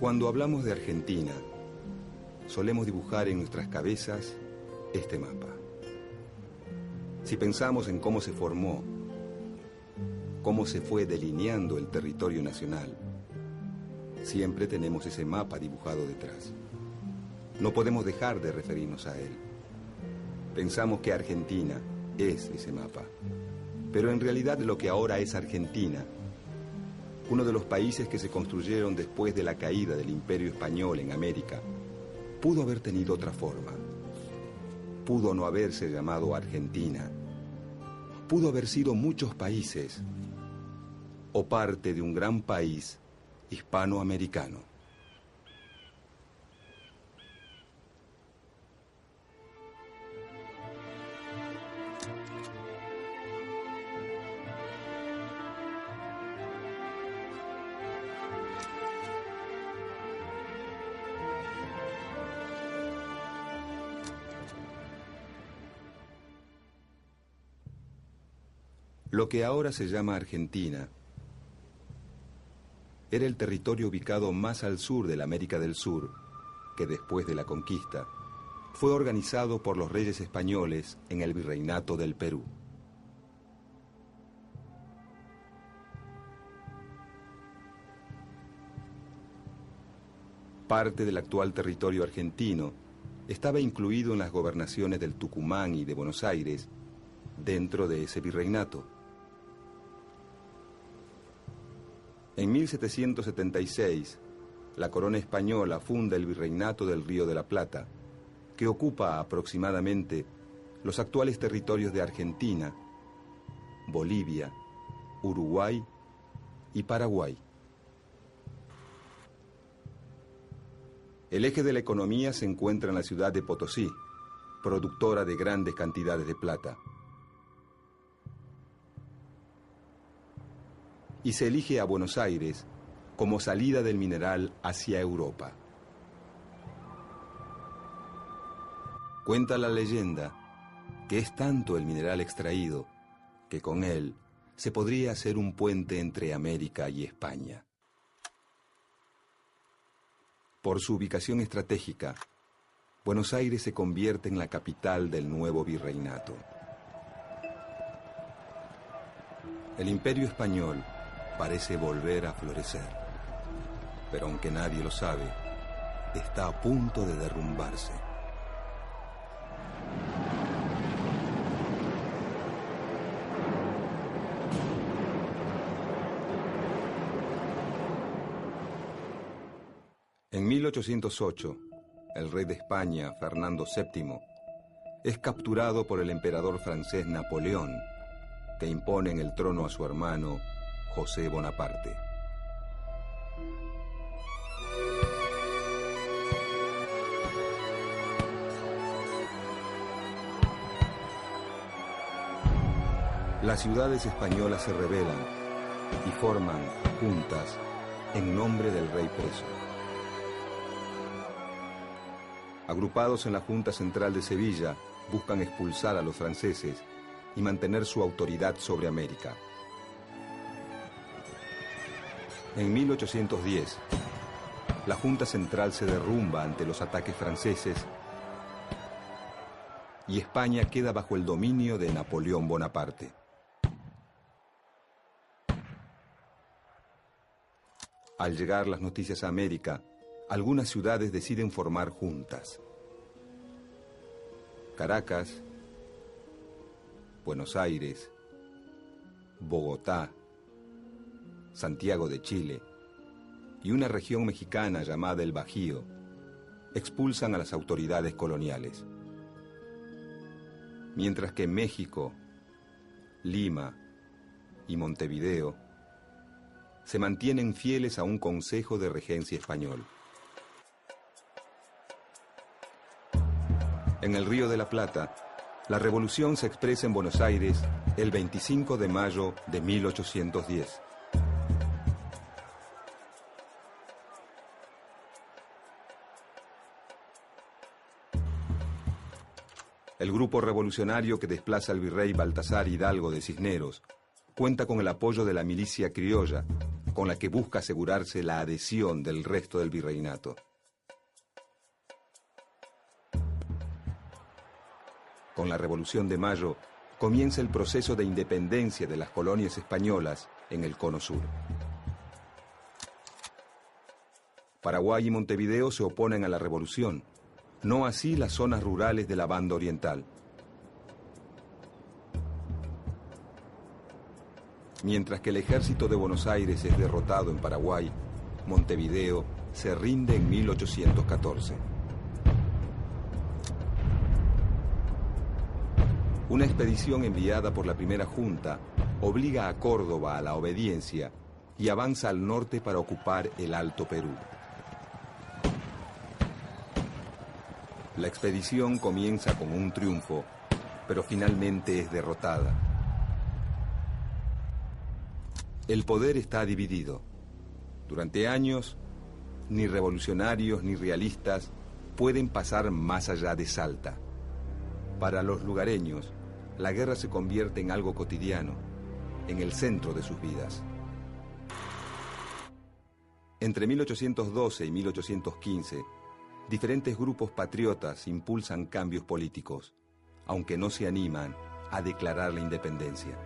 Cuando hablamos de Argentina, solemos dibujar en nuestras cabezas este mapa. Si pensamos en cómo se formó, cómo se fue delineando el territorio nacional, siempre tenemos ese mapa dibujado detrás. No podemos dejar de referirnos a él. Pensamos que Argentina es ese mapa, pero en realidad lo que ahora es Argentina, uno de los países que se construyeron después de la caída del Imperio Español en América, pudo haber tenido otra forma. Pudo no haberse llamado Argentina. Pudo haber sido muchos países o parte de un gran país hispanoamericano. Lo que ahora se llama Argentina era el territorio ubicado más al sur de la América del Sur, que después de la conquista fue organizado por los reyes españoles en el Virreinato del Perú. Parte del actual territorio argentino estaba incluido en las gobernaciones del Tucumán y de Buenos Aires dentro de ese virreinato. En 1776, la corona española funda el Virreinato del Río de la Plata, que ocupa aproximadamente los actuales territorios de Argentina, Bolivia, Uruguay y Paraguay. El eje de la economía se encuentra en la ciudad de Potosí, productora de grandes cantidades de plata. Y se elige a Buenos Aires como salida del mineral hacia Europa. Cuenta la leyenda que es tanto el mineral extraído que con él se podría hacer un puente entre América y España. Por su ubicación estratégica, Buenos Aires se convierte en la capital del nuevo virreinato. El Imperio Español parece volver a florecer, pero aunque nadie lo sabe, está a punto de derrumbarse. En 1808, el rey de España, Fernando VII, es capturado por el emperador francés Napoleón, que impone en el trono a su hermano José Bonaparte. Las ciudades españolas se rebelan y forman juntas en nombre del rey preso. Agrupados en la Junta Central de Sevilla, buscan expulsar a los franceses y mantener su autoridad sobre América. En 1810, la Junta Central se derrumba ante los ataques franceses y España queda bajo el dominio de Napoleón Bonaparte. Al llegar las noticias a América, algunas ciudades deciden formar juntas. Caracas, Buenos Aires, Bogotá, Santiago de Chile y una región mexicana llamada el Bajío expulsan a las autoridades coloniales. Mientras que México, Lima y Montevideo se mantienen fieles a un consejo de regencia español. En el Río de la Plata, la revolución se expresa en Buenos Aires el 25 de mayo de 1810. El grupo revolucionario que desplaza al virrey Baltasar Hidalgo de Cisneros cuenta con el apoyo de la milicia criolla con la que busca asegurarse la adhesión del resto del virreinato. Con la Revolución de Mayo comienza el proceso de independencia de las colonias españolas en el Cono Sur. Paraguay y Montevideo se oponen a la revolución, no así las zonas rurales de la banda oriental. Mientras que el ejército de Buenos Aires es derrotado en Paraguay, Montevideo se rinde en 1814. Una expedición enviada por la primera junta obliga a Córdoba a la obediencia y avanza al norte para ocupar el Alto Perú. La expedición comienza con un triunfo, pero finalmente es derrotada. El poder está dividido. Durante años, ni revolucionarios ni realistas pueden pasar más allá de Salta. Para los lugareños, la guerra se convierte en algo cotidiano, en el centro de sus vidas. Entre 1812 y 1815, diferentes grupos patriotas impulsan cambios políticos, aunque no se animan a declarar la independencia.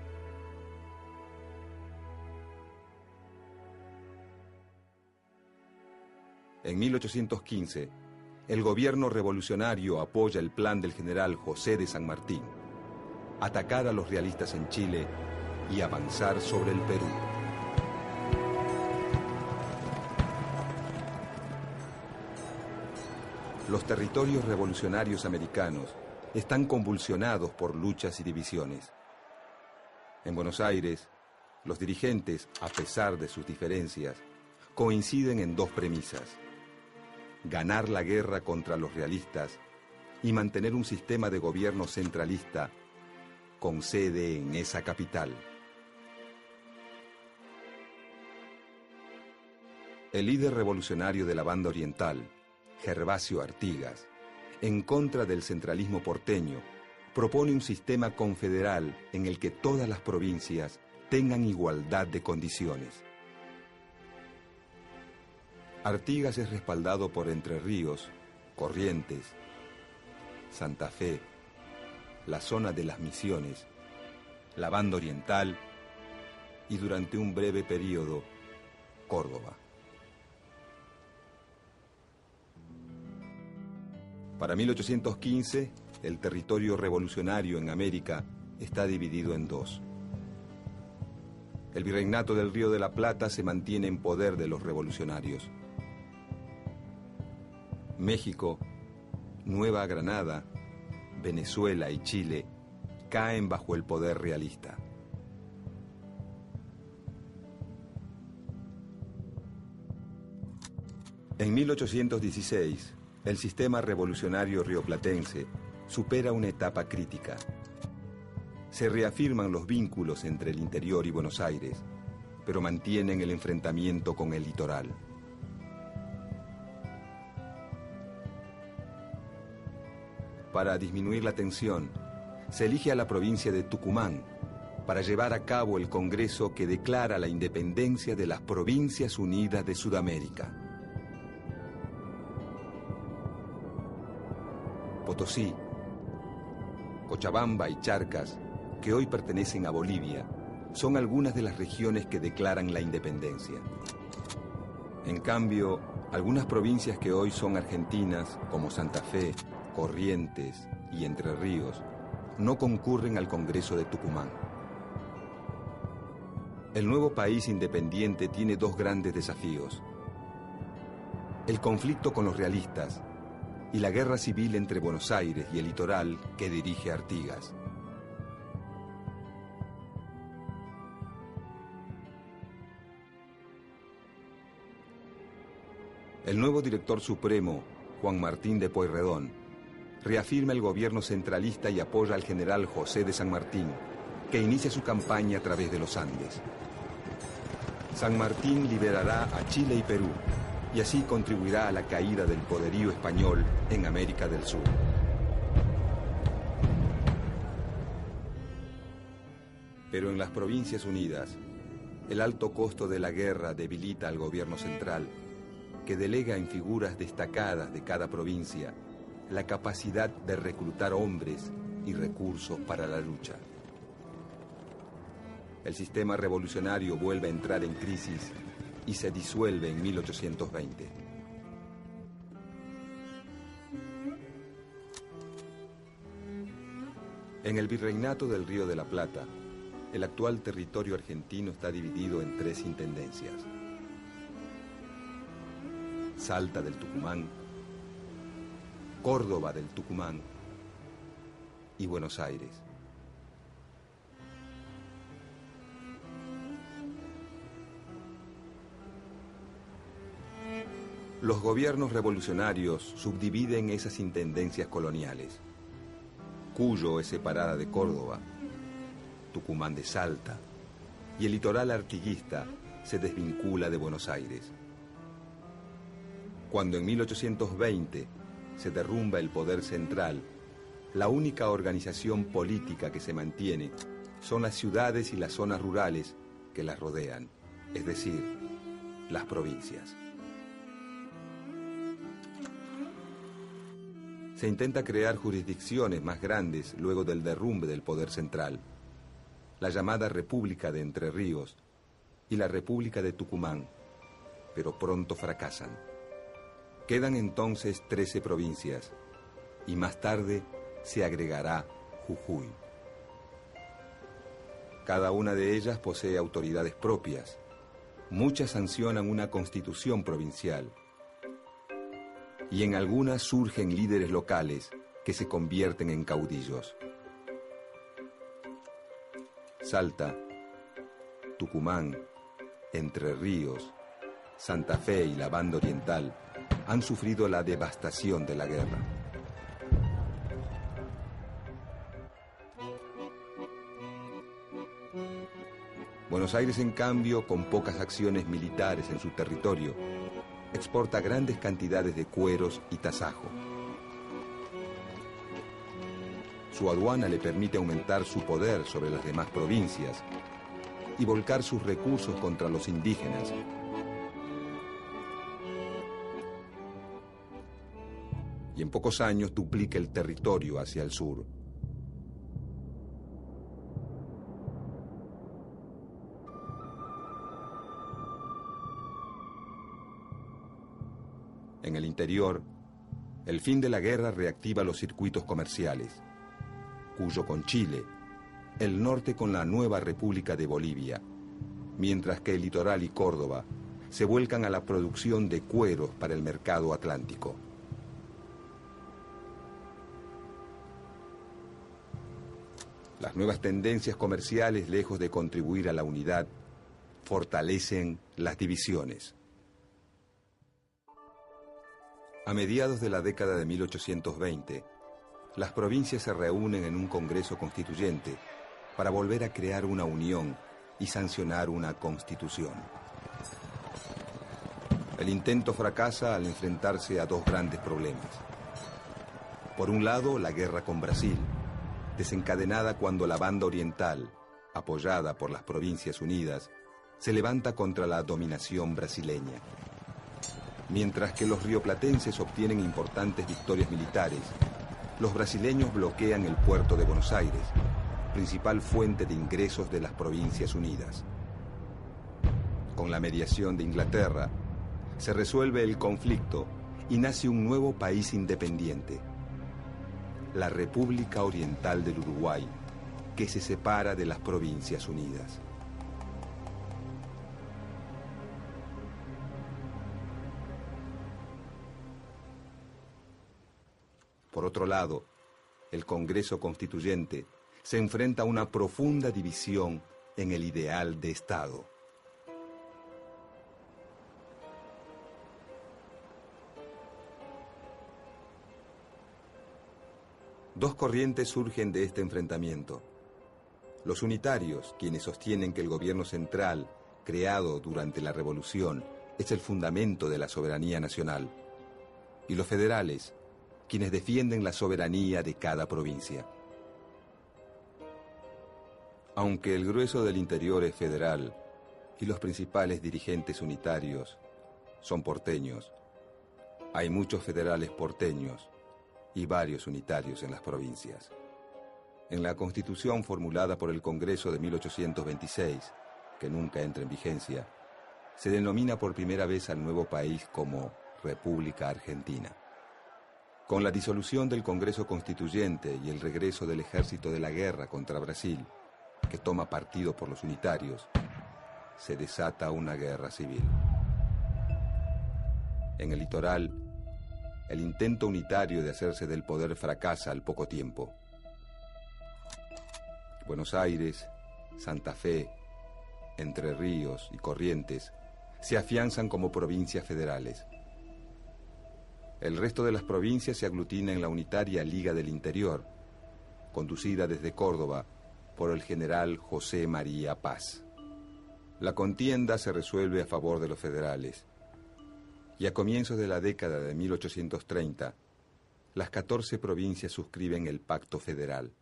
En 1815, el gobierno revolucionario apoya el plan del general José de San Martín: atacar a los realistas en Chile y avanzar sobre el Perú. Los territorios revolucionarios americanos están convulsionados por luchas y divisiones. En Buenos Aires, los dirigentes, a pesar de sus diferencias, coinciden en dos premisas: ganar la guerra contra los realistas y mantener un sistema de gobierno centralista con sede en esa capital. El líder revolucionario de la banda oriental, Gervasio Artigas, en contra del centralismo porteño, propone un sistema confederal en el que todas las provincias tengan igualdad de condiciones. Artigas es respaldado por Entre Ríos, Corrientes, Santa Fe, la zona de las Misiones, la banda oriental y, durante un breve periodo, Córdoba. Para 1815, el territorio revolucionario en América está dividido en dos. El virreinato del Río de la Plata se mantiene en poder de los revolucionarios. México, Nueva Granada, Venezuela y Chile caen bajo el poder realista. En 1816, el sistema revolucionario rioplatense supera una etapa crítica. Se reafirman los vínculos entre el interior y Buenos Aires, pero mantienen el enfrentamiento con el litoral. Para disminuir la tensión, se elige a la provincia de Tucumán para llevar a cabo el Congreso que declara la independencia de las Provincias Unidas de Sudamérica. Potosí, Cochabamba y Charcas, que hoy pertenecen a Bolivia, son algunas de las regiones que declaran la independencia. En cambio, algunas provincias que hoy son argentinas, como Santa Fe, Corrientes y Entre Ríos, no concurren al Congreso de Tucumán. El nuevo país independiente tiene dos grandes desafíos: el conflicto con los realistas y la guerra civil entre Buenos Aires y el litoral que dirige Artigas. El nuevo director supremo, Juan Martín de Pueyrredón, reafirma el gobierno centralista y apoya al general José de San Martín, que inicia su campaña a través de los Andes. San Martín liberará a Chile y Perú, y así contribuirá a la caída del poderío español en América del Sur. Pero en las Provincias Unidas, El alto costo de la guerra debilita al gobierno central, que delega en figuras destacadas de cada provincia la capacidad de reclutar hombres y recursos para la lucha. El sistema revolucionario vuelve a entrar en crisis y se disuelve en 1820. En el virreinato del Río de la Plata, el actual territorio argentino está dividido en 3 intendencias: Salta del Tucumán, Córdoba del Tucumán y Buenos Aires. Los gobiernos revolucionarios subdividen esas intendencias coloniales. Cuyo es separada de Córdoba, Tucumán de Salta, y el litoral artiguista se desvincula de Buenos Aires. Cuando en 1820 se derrumba el poder central, la única organización política que se mantiene son las ciudades y las zonas rurales que las rodean, es decir, las provincias. Se intenta crear jurisdicciones más grandes luego del derrumbe del poder central, la llamada República de Entre Ríos y la República de Tucumán, pero pronto fracasan. Quedan entonces 13 provincias y más tarde se agregará Jujuy. Cada una de ellas posee autoridades propias. Muchas sancionan una constitución provincial y en algunas surgen líderes locales que se convierten en caudillos. Salta, Tucumán, Entre Ríos, Santa Fe y la Banda Oriental han sufrido la devastación de la guerra. Buenos Aires, en cambio, con pocas acciones militares en su territorio, exporta grandes cantidades de cueros y tasajo. Su aduana le permite aumentar su poder sobre las demás provincias y volcar sus recursos contra los indígenas. Y en pocos años duplica el territorio hacia el sur. En el interior, el fin de la guerra reactiva los circuitos comerciales. Cuyo con Chile, el norte con la nueva República de Bolivia, mientras que el litoral y Córdoba se vuelcan a la producción de cueros para el mercado atlántico. Las nuevas tendencias comerciales, lejos de contribuir a la unidad, fortalecen las divisiones. A mediados de la década de 1820, las provincias se reúnen en un Congreso Constituyente para volver a crear una unión y sancionar una constitución. El intento fracasa al enfrentarse a 2 grandes problemas. Por un lado, la guerra con Brasil, desencadenada cuando la Banda Oriental, apoyada por las Provincias Unidas, se levanta contra la dominación brasileña. Mientras que los rioplatenses obtienen importantes victorias militares, los brasileños bloquean el puerto de Buenos Aires, principal fuente de ingresos de las Provincias Unidas. Con la mediación de Inglaterra, se resuelve el conflicto y nace un nuevo país independiente, la República Oriental del Uruguay, que se separa de las Provincias Unidas. Por otro lado, el Congreso Constituyente se enfrenta a una profunda división en el ideal de Estado. Dos corrientes surgen de este enfrentamiento. Los unitarios, quienes sostienen que el gobierno central, creado durante la Revolución, es el fundamento de la soberanía nacional. Y los federales, quienes defienden la soberanía de cada provincia. Aunque el grueso del interior es federal, y los principales dirigentes unitarios son porteños. Hay muchos federales porteños y varios unitarios en las provincias. En la Constitución formulada por el Congreso de 1826, que nunca entra en vigencia, se denomina por primera vez al nuevo país como República Argentina. Con la disolución del Congreso Constituyente y el regreso del ejército de la guerra contra Brasil, que toma partido por los unitarios, se desata una guerra civil. En el litoral, el intento unitario de hacerse del poder fracasa al poco tiempo. Buenos Aires, Santa Fe, Entre Ríos y Corrientes se afianzan como provincias federales. El resto de las provincias se aglutina en la unitaria Liga del Interior, conducida desde Córdoba por el general José María Paz. La contienda se resuelve a favor de los federales, y a comienzos de la década de 1830, las 14 provincias suscriben el Pacto Federal.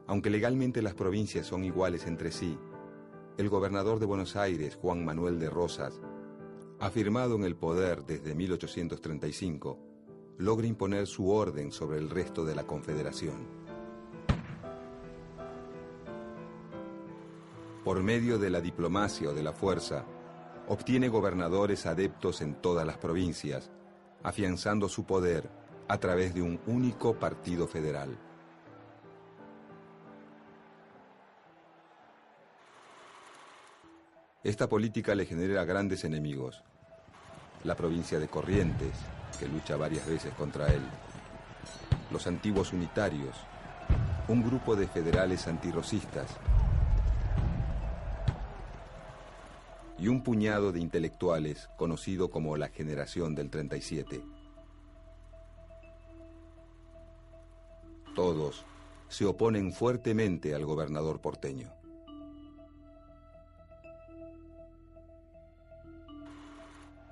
Aunque legalmente las provincias son iguales entre sí, el gobernador de Buenos Aires, Juan Manuel de Rosas, afirmado en el poder desde 1835, logra imponer su orden sobre el resto de la Confederación. Por medio de la diplomacia o de la fuerza, obtiene gobernadores adeptos en todas las provincias, afianzando su poder a través de un único partido federal. Esta política le genera grandes enemigos. La provincia de Corrientes, que lucha varias veces contra él. Los antiguos unitarios, un grupo de federales antirrocistas y un puñado de intelectuales conocido como la Generación del 37. Todos se oponen fuertemente al gobernador porteño.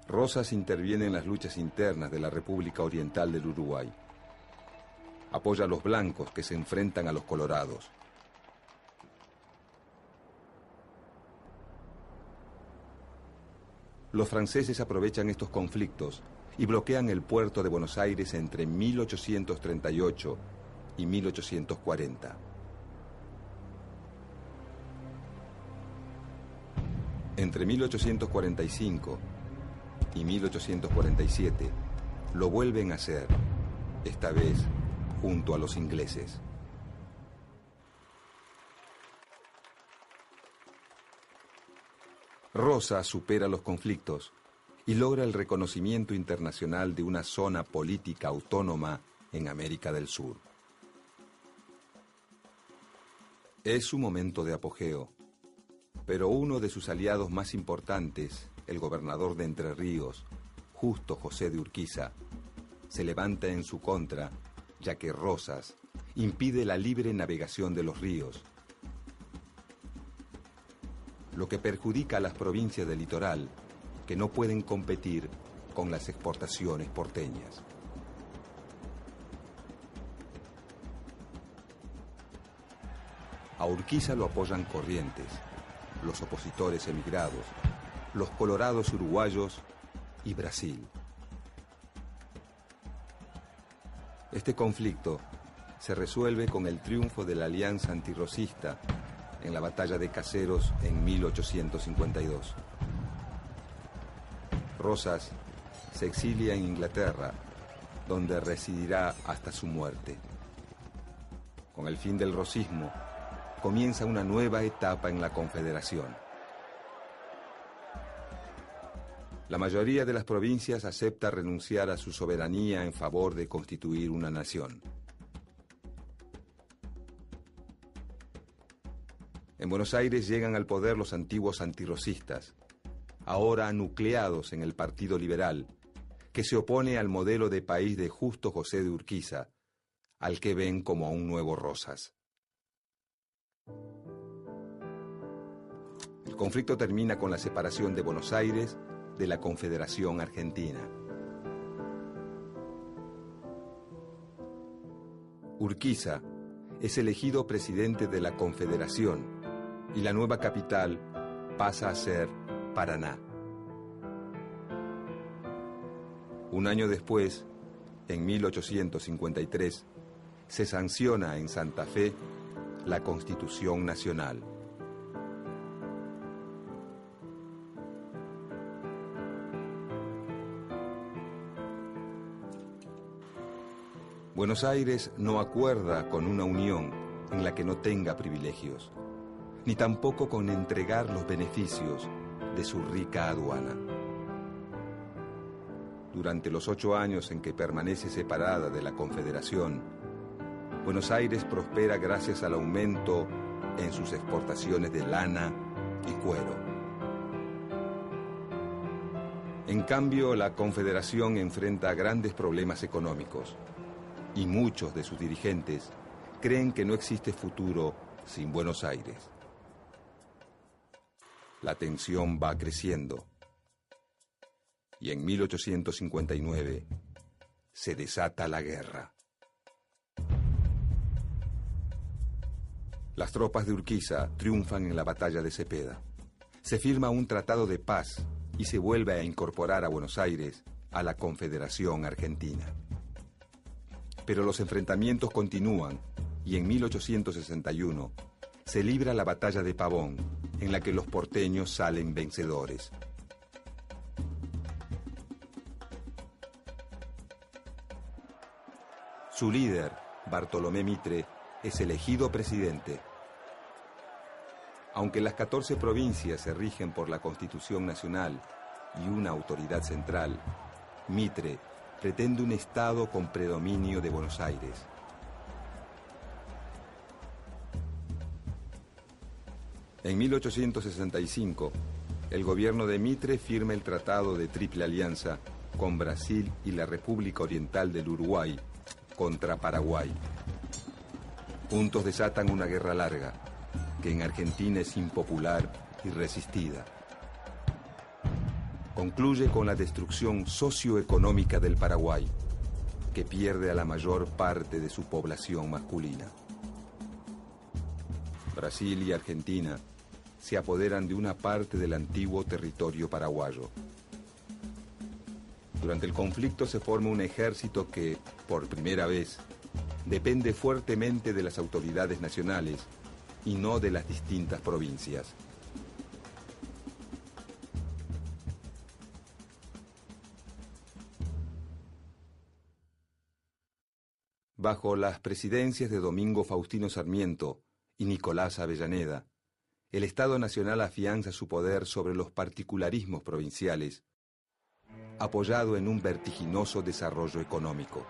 Rosas interviene en las luchas internas de la República Oriental del Uruguay. Apoya a los blancos que se enfrentan a los colorados. Los franceses aprovechan estos conflictos y bloquean el puerto de Buenos Aires entre 1838 y 1840. Entre 1845 y 1847 lo vuelven a hacer, esta vez junto a los ingleses. Rosas supera los conflictos y logra el reconocimiento internacional de una zona política autónoma en América del Sur. Es su momento de apogeo, pero uno de sus aliados más importantes, el gobernador de Entre Ríos, Justo José de Urquiza, se levanta en su contra, ya que Rosas impide la libre navegación de los ríos, lo que perjudica a las provincias del litoral, que no pueden competir con las exportaciones porteñas. A Urquiza lo apoyan Corrientes, los opositores emigrados, los colorados uruguayos y Brasil. Este conflicto se resuelve con el triunfo de la Alianza Antirrosista en la Batalla de Caseros en 1852. Rosas se exilia en Inglaterra, donde residirá hasta su muerte. Con el fin del rosismo, comienza una nueva etapa en la Confederación. La mayoría de las provincias acepta renunciar a su soberanía en favor de constituir una nación. En Buenos Aires llegan al poder los antiguos antirrosistas, ahora nucleados en el Partido Liberal, que se opone al modelo de país de Justo José de Urquiza, al que ven como a un nuevo Rosas. El conflicto termina con la separación de Buenos Aires de la Confederación Argentina. Urquiza es elegido presidente de la Confederación y la nueva capital pasa a ser Paraná. Un año después, en 1853, se sanciona en Santa Fe la Constitución Nacional. Buenos Aires no acuerda con una unión en la que no tenga privilegios, ni tampoco con entregar los beneficios de su rica aduana. Durante los 8 años en que permanece separada de la Confederación, Buenos Aires prospera gracias al aumento en sus exportaciones de lana y cuero. En cambio, la Confederación enfrenta grandes problemas económicos y muchos de sus dirigentes creen que no existe futuro sin Buenos Aires. La tensión va creciendo y en 1859 se desata la guerra. Las tropas de Urquiza triunfan en la batalla de Cepeda. Se firma un tratado de paz y se vuelve a incorporar a Buenos Aires a la Confederación Argentina. Pero los enfrentamientos continúan y en 1861 se libra la batalla de Pavón, en la que los porteños salen vencedores. Su líder, Bartolomé Mitre, es elegido presidente. Aunque las 14 provincias se rigen por la Constitución Nacional y una autoridad central, Mitre pretende un Estado con predominio de Buenos Aires. En 1865, el gobierno de Mitre firma el Tratado de Triple Alianza con Brasil y la República Oriental del Uruguay contra Paraguay. Juntos desatan una guerra larga, que en Argentina es impopular y resistida. Concluye con la destrucción socioeconómica del Paraguay, que pierde a la mayor parte de su población masculina. Brasil y Argentina se apoderan de una parte del antiguo territorio paraguayo. Durante el conflicto se forma un ejército que, por primera vez, depende fuertemente de las autoridades nacionales y no de las distintas provincias. Bajo las presidencias de Domingo Faustino Sarmiento y Nicolás Avellaneda, el Estado Nacional afianza su poder sobre los particularismos provinciales, apoyado en un vertiginoso desarrollo económico.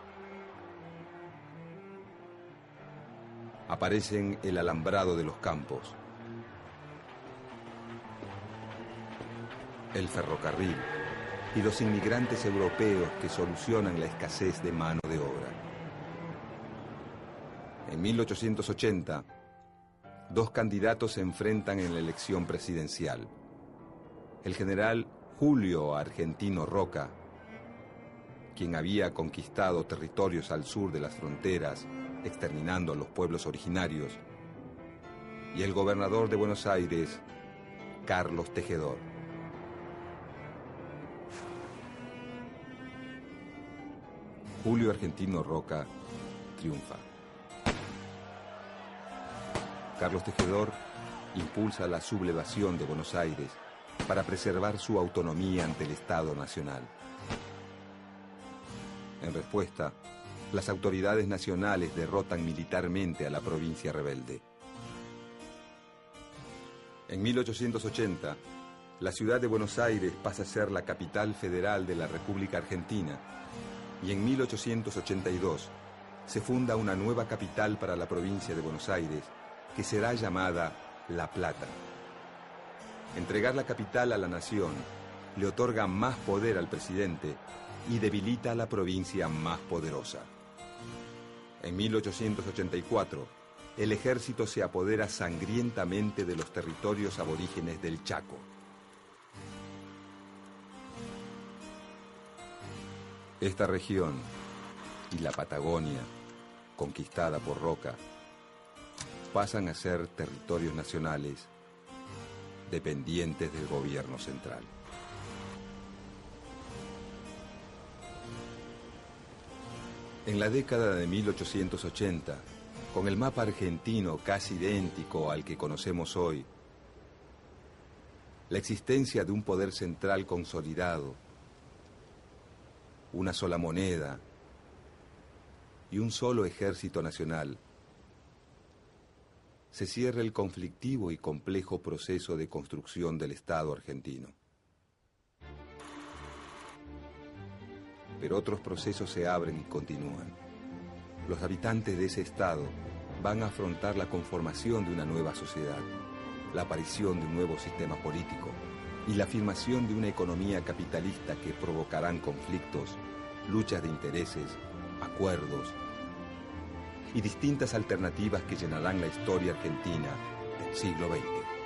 Aparecen el alambrado de los campos, el ferrocarril y los inmigrantes europeos que solucionan la escasez de mano de obra. En 1880, 2 candidatos se enfrentan en la elección presidencial. El general Julio Argentino Roca, quien había conquistado territorios al sur de las fronteras, exterminando a los pueblos originarios, y el gobernador de Buenos Aires, Carlos Tejedor. Julio Argentino Roca triunfa. Carlos Tejedor impulsa la sublevación de Buenos Aires para preservar su autonomía ante el Estado Nacional. En respuesta, las autoridades nacionales derrotan militarmente a la provincia rebelde. En 1880, la ciudad de Buenos Aires pasa a ser la capital federal de la República Argentina y en 1882 se funda una nueva capital para la provincia de Buenos Aires que será llamada La Plata. Entregar la capital a la nación le otorga más poder al presidente y debilita a la provincia más poderosa. En 1884, el ejército se apodera sangrientamente de los territorios aborígenes del Chaco. Esta región y la Patagonia conquistada por Roca, pasan a ser territorios nacionales dependientes del gobierno central. En la década de 1880, con el mapa argentino casi idéntico al que conocemos hoy, la existencia de un poder central consolidado, una sola moneda y un solo ejército nacional, se cierra el conflictivo y complejo proceso de construcción del Estado argentino. Pero otros procesos se abren y continúan. Los habitantes de ese Estado van a afrontar la conformación de una nueva sociedad, la aparición de un nuevo sistema político y la afirmación de una economía capitalista que provocarán conflictos, luchas de intereses, acuerdos y distintas alternativas que llenarán la historia argentina del siglo XX.